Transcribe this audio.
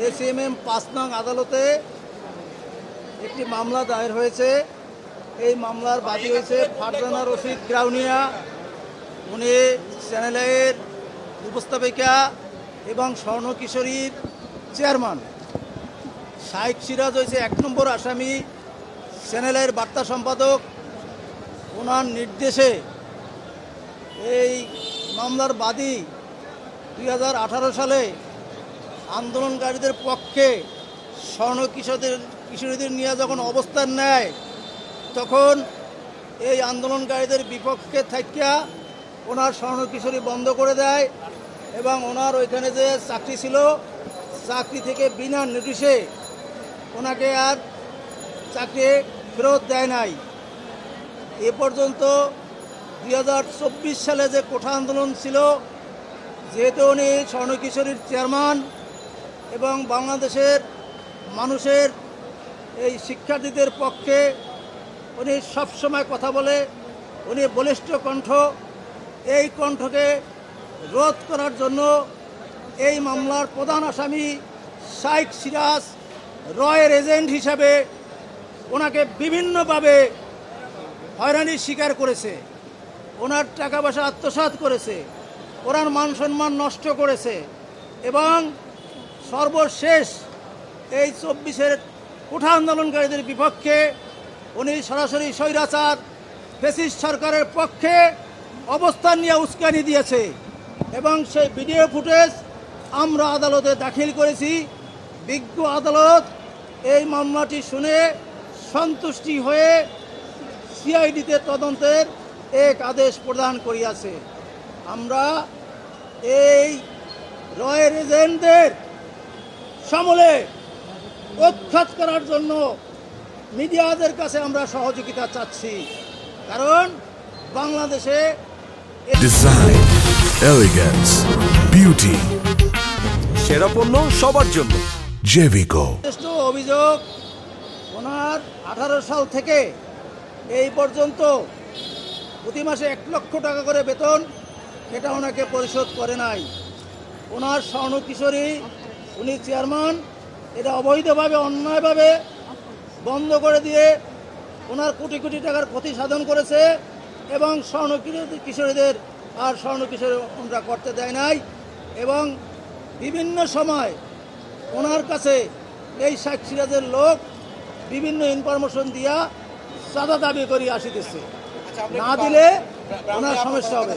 SMM ৫ নং আদালতে একটি মামলা দায়ের হয়েছে। এই মামলার বাদী হয়েছে ফারজানা রশিদ গ্রাউনিয়া। উনি চ্যানেলের উপস্থাপিকা এবং স্বর্ণ কিশোরীর চেয়ারম্যান। শাইখ সিরাজ হয়েছে ১ নম্বর আসামি, চ্যানেলের বার্তা সম্পাদক। ওনার নির্দেশে এই মামলার বাদী ২০১৮ সালে আন্দোলনকারীদের পক্ষে স্বর্ণ কিশোরীদের নিয়ে যখন অবস্থান নেয়, তখন এই আন্দোলনকারীদের বিপক্ষে থাকিয়া ওনার স্বর্ণ কিশোরী বন্ধ করে দেয় এবং ওনার ওইখানে যে চাকরি ছিল, চাকরি থেকে বিনা নোটিশে ওনাকে আর চাকরি ফেরত দেয় নাই। এ পর্যন্ত ২০২৪ সালে যে কোঠা আন্দোলন ছিল, যেহেতু উনি স্বর্ণ কিশোরীর চেয়ারম্যান এবং বাংলাদেশের মানুষের এই শিক্ষার্থীদের পক্ষে উনি সবসময় কথা বলে, উনি বলিষ্ঠ কণ্ঠ। এই কণ্ঠকে রোধ করার জন্য এই মামলার প্রধান আসামি শাইখ সিরাজ রয়ের এজেন্ট হিসাবে ওনাকে বিভিন্নভাবে হয়রানির শিকার করেছে, ওনার টাকা পয়সা আত্মসাৎ করেছে, ওনার মান সম্মান নষ্ট করেছে এবং সর্বশেষ এই ২৪-এর কোঠা আন্দোলনকারীদের বিপক্ষে উনি সরাসরি স্বৈরাচার ফ্যাসিস্ট সরকারের পক্ষে অবস্থান নিয়ে উস্কানি দিয়েছে এবং সেই ভিডিও ফুটেজ আমরা আদালতে দাখিল করেছি। বিজ্ঞ আদালত এই মামলাটি শুনে সন্তুষ্টি হয়ে সিআইডিতে তদন্তের এক আদেশ প্রদান করিয়াছে। আমরা এই রয়ের এজেন্টদের সমলে উৎখাত করার জন্য মিডিয়াদের কাছে আমরা সহযোগিতা চাচ্ছি, কারণ বাংলাদেশে ডিজাইন, এলিগেন্স, বিউটি, সেরা পণ্য সবার জন্য জেভিকো। অভিযোগ ওনার 18 সাল থেকে এই পর্যন্ত প্রতি মাসে 1 লক্ষ টাকা করে বেতন, এটা ওনাকে পরিশোধ করে নাই। ওনার স্বর্ণ কিশোরী, উনি চেয়ারম্যান, এটা অবৈধভাবে অন্যায়ভাবে বন্ধ করে দিয়ে ওনার কোটি কোটি টাকার ক্ষতি সাধন করেছে এবং স্বর্ণ কিশোরীদের আর স্বর্ণ কিশোরী ওনারা করতে দেয় নাই এবং বিভিন্ন সময় ওনার কাছে এই শাইখ সিরাজের লোক বিভিন্ন ইনফরমেশন দিয়া চাঁদা দাবি করে আসিতেছে, না দিলে ওনার সমস্যা হবে।